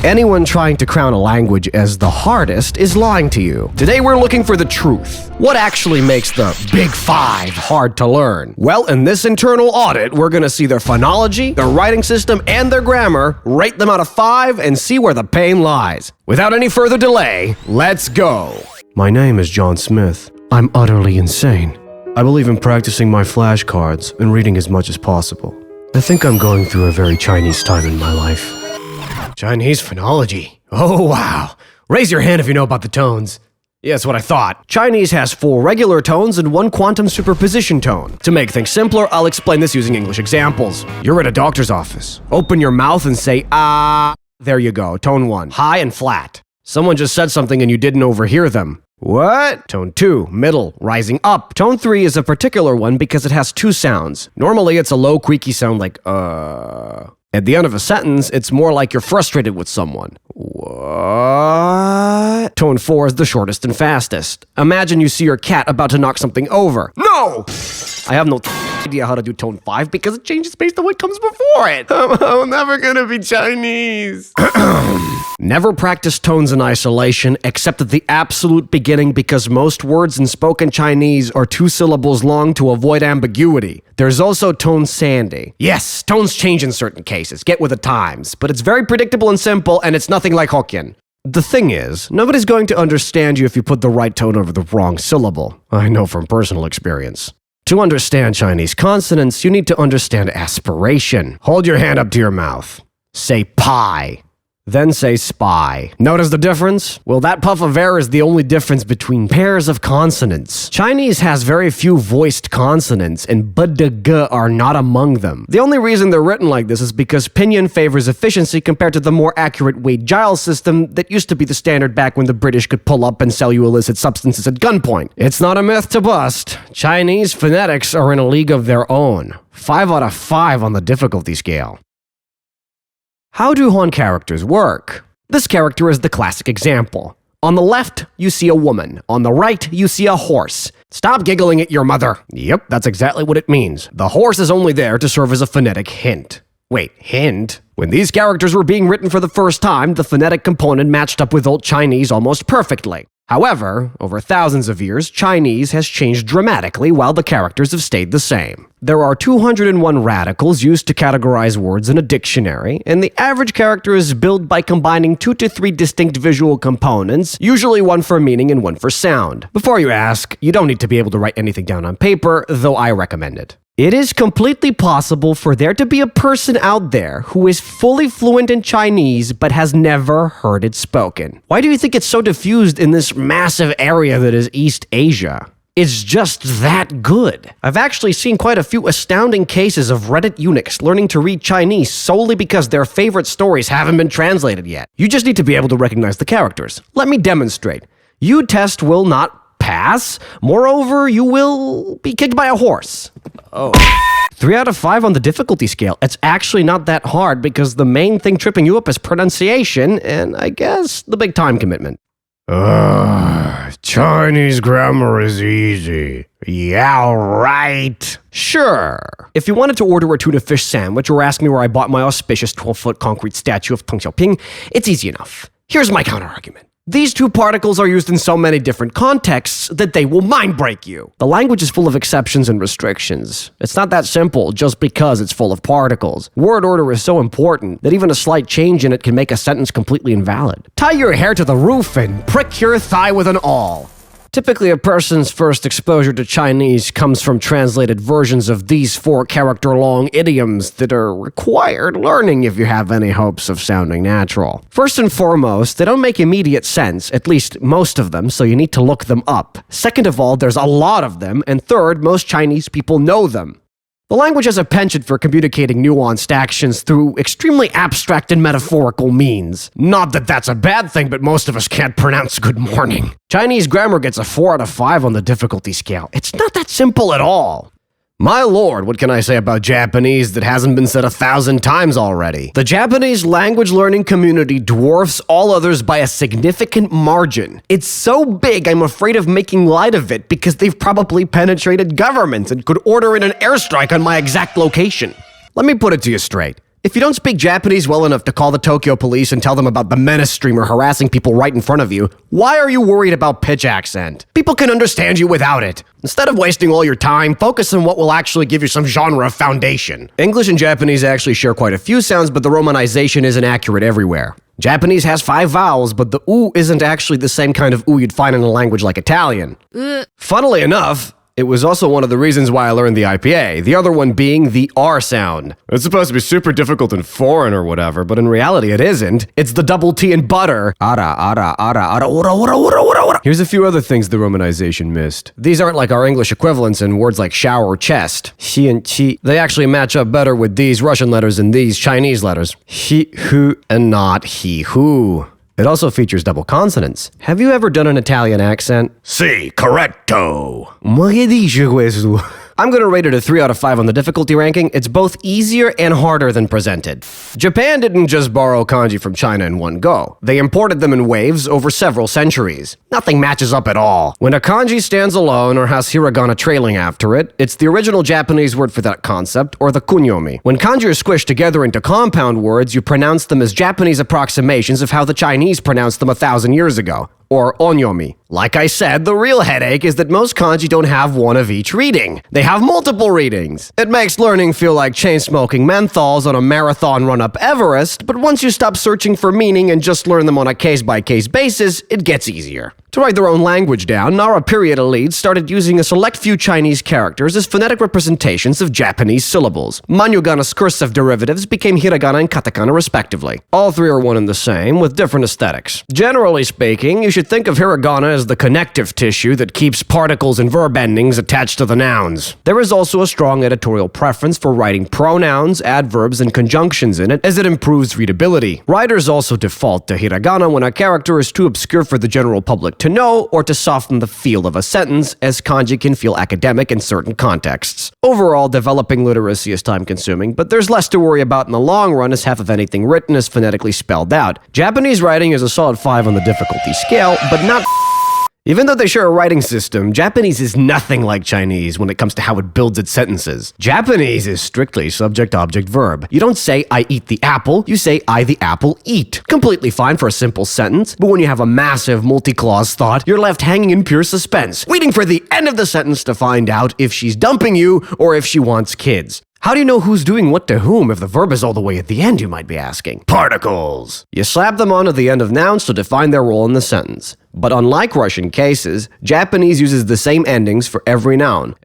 Anyone trying to crown a language as the hardest is lying to you. Today we're looking for the truth. What actually makes the Big Five hard to learn? Well, in this internal audit, we're gonna see their phonology, their writing system, and their grammar, rate them out of 5, and see where the pain lies. Without any further delay, let's go. My name is John Smith. I'm utterly insane. I believe in practicing my flashcards and reading as much as possible. I think I'm going through a very Chinese time in my life. Chinese phonology. Oh, wow. Raise your hand if you know about the tones. Yeah, that's what I thought. Chinese has 4 regular tones and 1 quantum superposition tone. To make things simpler, I'll explain this using English examples. You're at a doctor's office. Open your mouth and say, ah. There you go, tone 1, high and flat. Someone just said something and you didn't overhear them. What? Tone 2, middle, rising up. Tone 3 is a particular one because it has 2 sounds. Normally, it's a low, creaky sound like, At the end of a sentence, it's more like you're frustrated with someone. What? Tone 4 is the shortest and fastest. Imagine you see your cat about to knock something over. No! I have no idea how to do tone 5 because it changes based on what comes before it. I'm never gonna be Chinese. Never practice tones in isolation except at the absolute beginning because most words in spoken Chinese are 2 syllables long to avoid ambiguity. There's also tone sandy. Yes, tones change in certain cases, get with the times, but it's very predictable and simple and it's nothing like Hokkien. The thing is, nobody's going to understand you if you put the right tone over the wrong syllable. I know from personal experience. To understand Chinese consonants, you need to understand aspiration. Hold your hand up to your mouth. Say pie. Then say spy. Notice the difference? Well, that puff of air is the only difference between pairs of consonants. Chinese has very few voiced consonants, and b, d, g are not among them. The only reason they're written like this is because pinyin favors efficiency compared to the more accurate Wade-Giles system that used to be the standard back when the British could pull up and sell you illicit substances at gunpoint. It's not a myth to bust. Chinese phonetics are in a league of their own. 5 out of 5 on the difficulty scale. How do Han characters work? This character is the classic example. On the left, you see a woman. On the right, you see a horse. Stop giggling at your mother. Yep, that's exactly what it means. The horse is only there to serve as a phonetic hint. Wait, hint? When these characters were being written for the first time, the phonetic component matched up with Old Chinese almost perfectly. However, over thousands of years, Chinese has changed dramatically while the characters have stayed the same. There are 201 radicals used to categorize words in a dictionary, and the average character is built by combining 2 to 3 distinct visual components, usually 1 for meaning and 1 for sound. Before you ask, you don't need to be able to write anything down on paper, though I recommend it. It is completely possible for there to be a person out there who is fully fluent in Chinese but has never heard it spoken. Why do you think it's so diffused in this massive area that is East Asia? It's just that good. I've actually seen quite a few astounding cases of Reddit eunuchs learning to read Chinese solely because their favorite stories haven't been translated yet. You just need to be able to recognize the characters. Let me demonstrate. You test will not pass. Moreover, you will be kicked by a horse. Oh. 3 out of 5 on the difficulty scale. It's actually not that hard because the main thing tripping you up is pronunciation and, I guess, the big time commitment. Chinese grammar is easy. Yeah, right. Sure. If you wanted to order a tuna fish sandwich or ask me where I bought my auspicious 12-foot concrete statue of Deng Xiaoping, it's easy enough. Here's my counter-argument. These 2 particles are used in so many different contexts that they will mind break you. The language is full of exceptions and restrictions. It's not that simple just because it's full of particles. Word order is so important that even a slight change in it can make a sentence completely invalid. Tie your hair to the roof and prick your thigh with an awl. Typically, a person's first exposure to Chinese comes from translated versions of these 4-character-long idioms that are required learning if you have any hopes of sounding natural. First and foremost, they don't make immediate sense, at least most of them, so you need to look them up. Second of all, there's a lot of them, and third, most Chinese people know them. The language has a penchant for communicating nuanced actions through extremely abstract and metaphorical means. Not that that's a bad thing, but most of us can't pronounce good morning. Chinese grammar gets a 4 out of 5 on the difficulty scale. It's not that simple at all. My lord, what can I say about Japanese that hasn't been said 1,000 times already? The Japanese language learning community dwarfs all others by a significant margin. It's so big, I'm afraid of making light of it because they've probably penetrated governments and could order in an airstrike on my exact location. Let me put it to you straight. If you don't speak Japanese well enough to call the Tokyo police and tell them about the menace streamer harassing people right in front of you, why are you worried about pitch accent? People can understand you without it. Instead of wasting all your time, focus on what will actually give you some genre foundation. English and Japanese actually share quite a few sounds, but the romanization isn't accurate everywhere. Japanese has 5 vowels, but the oo isn't actually the same kind of oo you'd find in a language like Italian. Funnily enough, it was also one of the reasons why I learned the IPA, the other one being the R sound. It's supposed to be super difficult and foreign or whatever, but in reality it isn't. It's the double T in butter. Ara, ara, ara, ara, ora, ora, ora, ora, ora. Here's a few other things the romanization missed. These aren't like our English equivalents in words like shower or chest. Xi and qi. They actually match up better with these Russian letters than these Chinese letters. He, hu, and not he, who. It also features double consonants. Have you ever done an Italian accent? Si, corretto. Ma che dice questo? I'm gonna rate it a 3 out of 5 on the difficulty ranking. It's both easier and harder than presented. Japan didn't just borrow kanji from China in one go. They imported them in waves over several centuries. Nothing matches up at all. When a kanji stands alone or has hiragana trailing after it, it's the original Japanese word for that concept, or the kunyomi. When kanji are squished together into compound words, you pronounce them as Japanese approximations of how the Chinese pronounced them 1,000 years ago, or onyomi. Like I said, the real headache is that most kanji don't have one of each reading. They have multiple readings. It makes learning feel like chain-smoking menthols on a marathon run up Everest, but once you stop searching for meaning and just learn them on a case-by-case basis, it gets easier. To write their own language down, Nara period elites started using a select few Chinese characters as phonetic representations of Japanese syllables. Manyugana's cursive derivatives became hiragana and katakana respectively. All three are one and the same, with different aesthetics. Generally speaking, you should think of hiragana as the connective tissue that keeps particles and verb endings attached to the nouns. There is also a strong editorial preference for writing pronouns, adverbs, and conjunctions in it, as it improves readability. Writers also default to hiragana when a character is too obscure for the general public to know, or to soften the feel of a sentence, as kanji can feel academic in certain contexts. Overall, developing literacy is time-consuming, but there's less to worry about in the long run, as half of anything written is phonetically spelled out. Japanese writing is a solid 5 on the difficulty scale, but not Even though they share a writing system, Japanese is nothing like Chinese when it comes to how it builds its sentences. Japanese is strictly subject-object-verb. You don't say, I eat the apple, you say, I the apple eat. Completely fine for a simple sentence, but when you have a massive multi-clause thought, you're left hanging in pure suspense, waiting for the end of the sentence to find out if she's dumping you or if she wants kids. How do you know who's doing what to whom if the verb is all the way at the end, you might be asking? Particles! You slap them onto the end of nouns to define their role in the sentence. But unlike Russian cases, Japanese uses the same endings for every noun.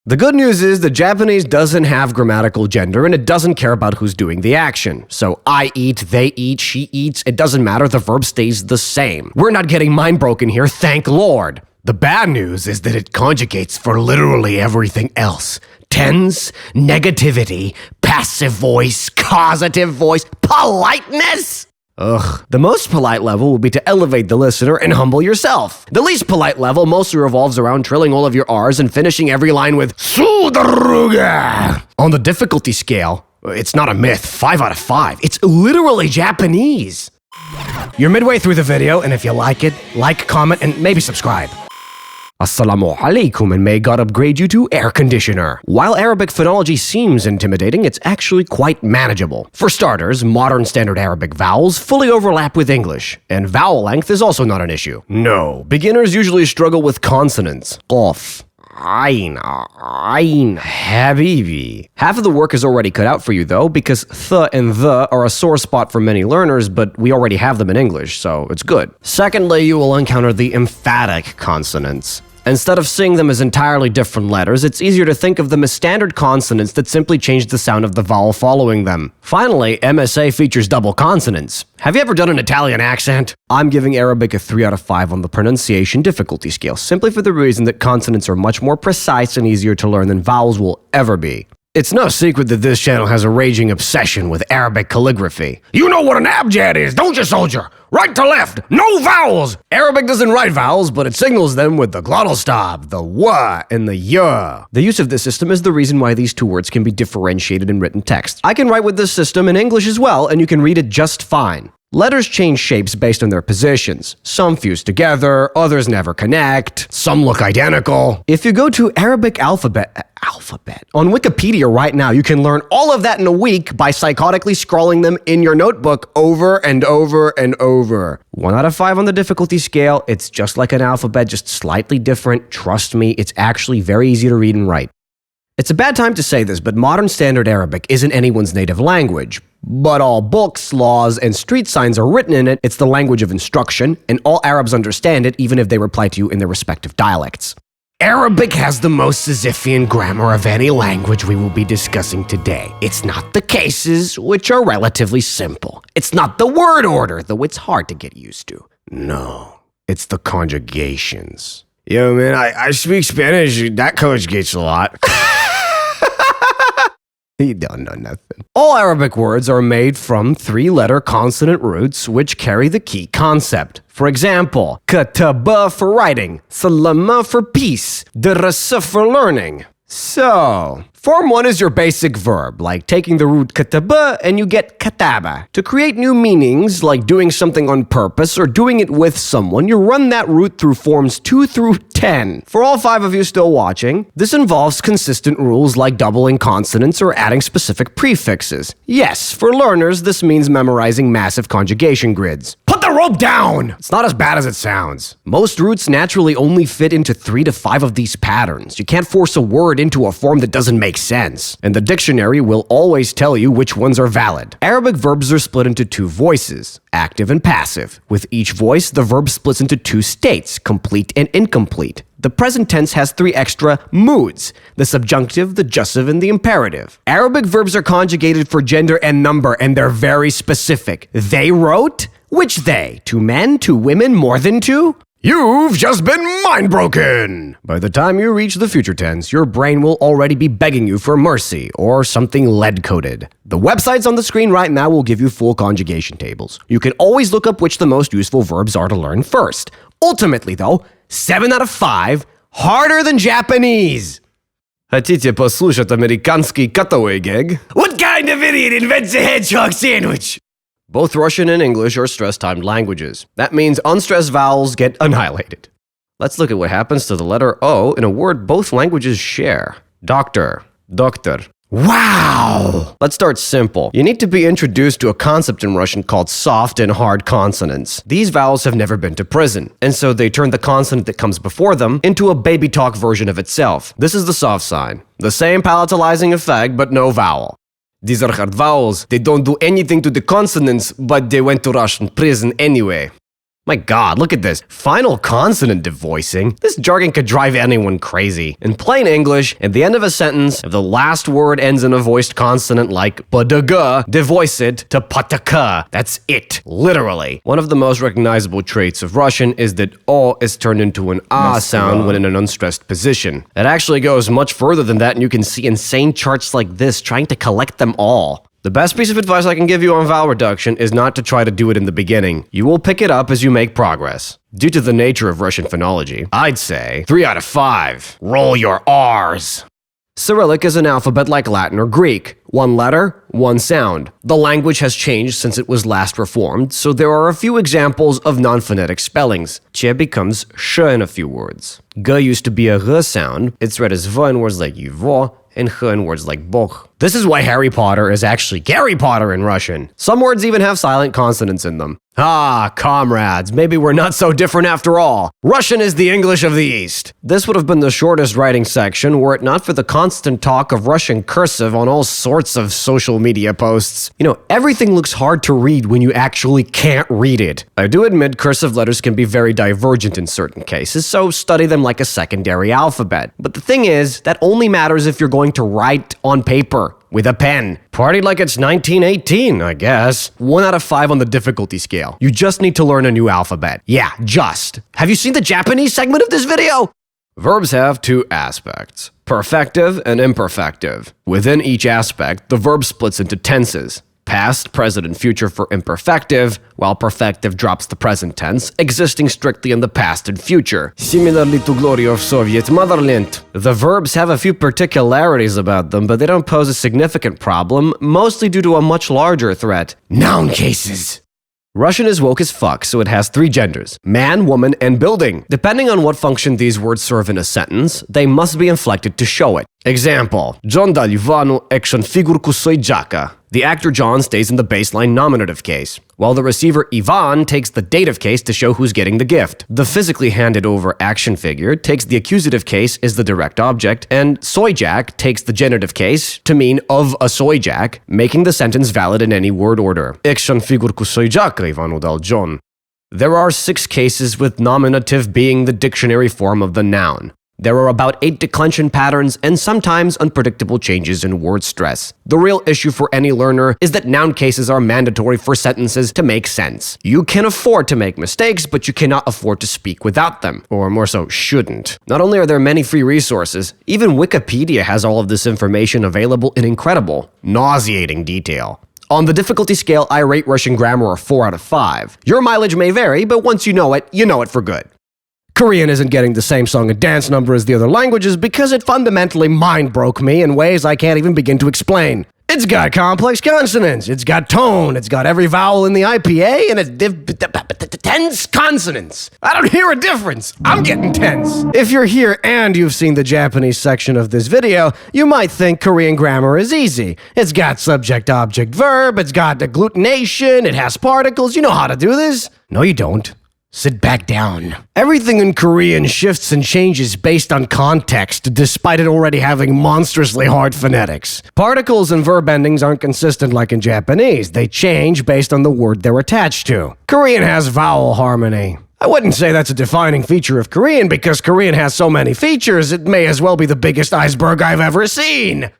The good news is that Japanese doesn't have grammatical gender and it doesn't care about who's doing the action. So I eat, they eat, she eats, it doesn't matter, the verb stays the same. We're not getting mind broken here, thank Lord. The bad news is that it conjugates for literally everything else. Tense, negativity, passive voice, causative voice, politeness! Ugh. The most polite level would be to elevate the listener and humble yourself. The least polite level mostly revolves around trilling all of your R's and finishing every line with Sudaruga. On the difficulty scale, it's not a myth, 5 out of 5. It's literally Japanese. You're midway through the video, and if you like it, like, comment, and maybe subscribe. Assalamu alaikum, and may God upgrade you to air conditioner. While Arabic phonology seems intimidating, it's actually quite manageable. For starters, modern standard Arabic vowels fully overlap with English, and vowel length is also not an issue. No, beginners usually struggle with consonants. Qaf, Ain, Habibi. Half of the work is already cut out for you though, because th and the are a sore spot for many learners, but we already have them in English, so it's good. Secondly, you will encounter the emphatic consonants. Instead of seeing them as entirely different letters, it's easier to think of them as standard consonants that simply change the sound of the vowel following them. Finally, MSA features double consonants. Have you ever done an Italian accent? I'm giving Arabic a 3 out of 5 on the pronunciation difficulty scale, simply for the reason that consonants are much more precise and easier to learn than vowels will ever be. It's no secret that this channel has a raging obsession with Arabic calligraphy. You know what an abjad is, don't you, soldier? Right to left, no vowels! Arabic doesn't write vowels, but it signals them with the glottal stop, the wa and the ya. The use of this system is the reason why these two words can be differentiated in written text. I can write with this system in English as well, and you can read it just fine. Letters change shapes based on their positions. Some fuse together, others never connect, some look identical. If you go to Arabic alphabet... alphabet. On Wikipedia right now, you can learn all of that in a week by psychotically scrolling them in your notebook over and over and over. 1 out of 5 on the difficulty scale. It's just like an alphabet, just slightly different. Trust me, it's actually very easy to read and write. It's a bad time to say this, but modern Standard Arabic isn't anyone's native language. But all books, laws, and street signs are written in it. It's the language of instruction, and all Arabs understand it, even if they reply to you in their respective dialects. Arabic has the most Sisyphean grammar of any language we will be discussing today. It's not the cases, which are relatively simple. It's not the word order, though it's hard to get used to. No, it's the conjugations. Yo, man, I speak Spanish. That conjugates a lot. You don't know nothing. All Arabic words are made from 3-letter consonant roots which carry the key concept. For example, kataba for writing, salama for peace, darasa for learning. So, form 1 is your basic verb, like taking the root kataba and you get kataba. To create new meanings, like doing something on purpose or doing it with someone, you run that root through forms 2 through 10. For all 5 of you still watching, this involves consistent rules like doubling consonants or adding specific prefixes. Yes, for learners, this means memorizing massive conjugation grids. Put the rope down! It's not as bad as it sounds. Most roots naturally only fit into 3 to 5 of these patterns. You can't force a word into a form that doesn't make sense. And the dictionary will always tell you which ones are valid. Arabic verbs are split into 2 voices, active and passive. With each voice, the verb splits into 2 states, complete and incomplete. The present tense has 3 extra moods, the subjunctive, the jussive, and the imperative. Arabic verbs are conjugated for gender and number, and they're very specific. They wrote? Which they? 2 men, 2 women, more than 2? You've just been mind-broken! By the time you reach the future tense, your brain will already be begging you for mercy, or something lead-coated. The websites on the screen right now will give you full conjugation tables. You can always look up which the most useful verbs are to learn first. Ultimately, though, 7 out of 5, harder than Japanese! Хотите послушать американский cutaway gig? What kind of idiot invents a hedgehog sandwich? Both Russian and English are stress-timed languages. That means unstressed vowels get annihilated. Let's look at what happens to the letter O in a word both languages share. Doctor. Doktor. Wow! Let's start simple. You need to be introduced to a concept in Russian called soft and hard consonants. These vowels have never been to prison, and so they turn the consonant that comes before them into a baby talk version of itself. This is the soft sign. The same palatalizing effect, but no vowel. These are hard vowels. They don't do anything to the consonants, but they went to Russian prison anyway. My god, look at this. Final consonant devoicing. This jargon could drive anyone crazy. In plain English, at the end of a sentence, if the last word ends in a voiced consonant like padaga, devoice it to pataka. That's it, literally. One of the most recognizable traits of Russian is that O is turned into an A sound when in an unstressed position. It actually goes much further than that, and you can see insane charts like this trying to collect them all. The best piece of advice I can give you on vowel reduction is not to try to do it in the beginning. You will pick it up as you make progress. Due to the nature of Russian phonology, I'd say 3 out of 5. Roll your R's. Cyrillic is an alphabet like Latin or Greek. 1 letter, 1 sound. The language has changed since it was last reformed, so there are a few examples of non-phonetic spellings. Che becomes sh in a few words. G used to be a r sound. It's read as v in words like yivo, and h in words like bokh. This is why Harry Potter is actually Gary Potter in Russian. Some words even have silent consonants in them. Ah, comrades, maybe we're not so different after all. Russian is the English of the East. This would have been the shortest writing section were it not for the constant talk of Russian cursive on all sorts of social media posts. You know, everything looks hard to read when you actually can't read it. I do admit cursive letters can be very divergent in certain cases, so study them like a secondary alphabet. But the thing is, that only matters if you're going to write on paper. With a pen. Party like it's 1918, I guess. 1 out of 5 on the difficulty scale. You just need to learn a new alphabet. Yeah, just. Have you seen the Japanese segment of this video? Verbs have 2 aspects, perfective and imperfective. Within each aspect, the verb splits into tenses. Past, present, and future for imperfective, while perfective drops the present tense, existing strictly in the past and future. Similarly to glory of Soviet motherland. The verbs have a few particularities about them, but they don't pose a significant problem, mostly due to a much larger threat. Noun cases. Russian is woke as fuck, so it has 3 genders: man, woman, and building. Depending on what function these words serve in a sentence, they must be inflected to show it. Example: John dal Ivanu action figurku sojaka. The actor John stays in the baseline nominative case, while the receiver Ivan takes the dative case to show who's getting the gift. The physically handed over action figure takes the accusative case as the direct object, and sojak takes the genitive case to mean of a sojak, making the sentence valid in any word order. Action figurku sojaka Ivanu dal John. There are 6 cases with nominative being the dictionary form of the noun. There are about 8 declension patterns and sometimes unpredictable changes in word stress. The real issue for any learner is that noun cases are mandatory for sentences to make sense. You can afford to make mistakes, but you cannot afford to speak without them. Or more so, shouldn't. Not only are there many free resources, even Wikipedia has all of this information available in incredible, nauseating detail. On the difficulty scale, I rate Russian grammar a 4 out of 5. Your mileage may vary, but once you know it for good. Korean isn't getting the same song and dance number as the other languages because it fundamentally mind-broke me in ways I can't even begin to explain. It's got complex consonants, it's got tone, it's got every vowel in the IPA, and it's tense consonants. I don't hear a difference. I'm getting tense. If you're here and you've seen the Japanese section of this video, you might think Korean grammar is easy. It's got subject, object, verb, it's got agglutination, it has particles. You know how to do this? No, you don't. Sit back down. Everything in Korean shifts and changes based on context, despite it already having monstrously hard phonetics. Particles and verb endings aren't consistent like in Japanese. They change based on the word they're attached to. Korean has vowel harmony. I wouldn't say that's a defining feature of Korean because Korean has so many features, it may as well be the biggest iceberg I've ever seen.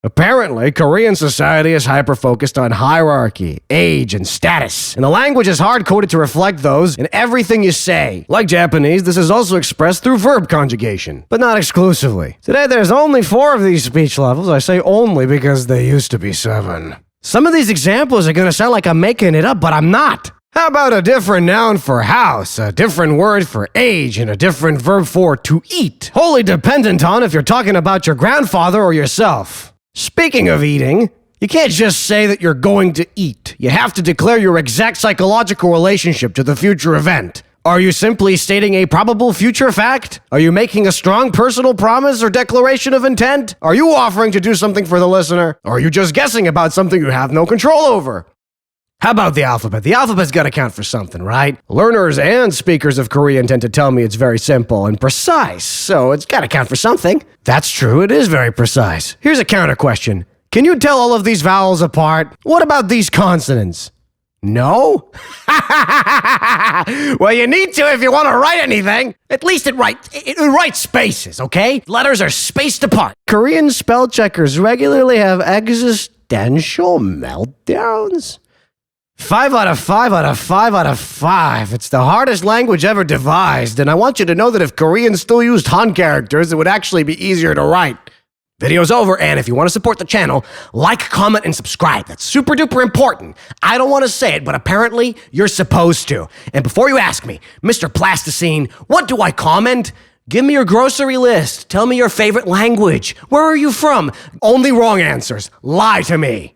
Apparently, Korean society is hyper-focused on hierarchy, age, and status, and the language is hard-coded to reflect those in everything you say. Like Japanese, this is also expressed through verb conjugation, but not exclusively. Today, there's only 4 of these speech levels. I say only because they used to be 7. Some of these examples are gonna sound like I'm making it up, but I'm not. How about a different noun for house, a different word for age, and a different verb for to eat? Wholly dependent on if you're talking about your grandfather or yourself. Speaking of eating, you can't just say that you're going to eat. You have to declare your exact psychological relationship to the future event. Are you simply stating a probable future fact? Are you making a strong personal promise or declaration of intent? Are you offering to do something for the listener? Or are you just guessing about something you have no control over? How about the alphabet? The alphabet's gotta count for something, right? Learners and speakers of Korean tend to tell me it's very simple and precise, so it's gotta count for something. That's true, it is very precise. Here's a counter question. Can you tell all of these vowels apart? What about these consonants? No? Well, you need to if you want to write anything. At least it writes spaces, okay? Letters are spaced apart. Korean spell checkers regularly have existential meltdowns. 5 out of 5 out of 5 out of 5. It's the hardest language ever devised, and I want you to know that if Koreans still used Han characters, it would actually be easier to write. Video's over, and if you want to support the channel, like, comment, and subscribe. That's super duper important. I don't want to say it, but apparently you're supposed to. And before you ask me, Mr. Plasticine, what do I comment? Give me your grocery list. Tell me your favorite language. Where are you from? Only wrong answers. Lie to me.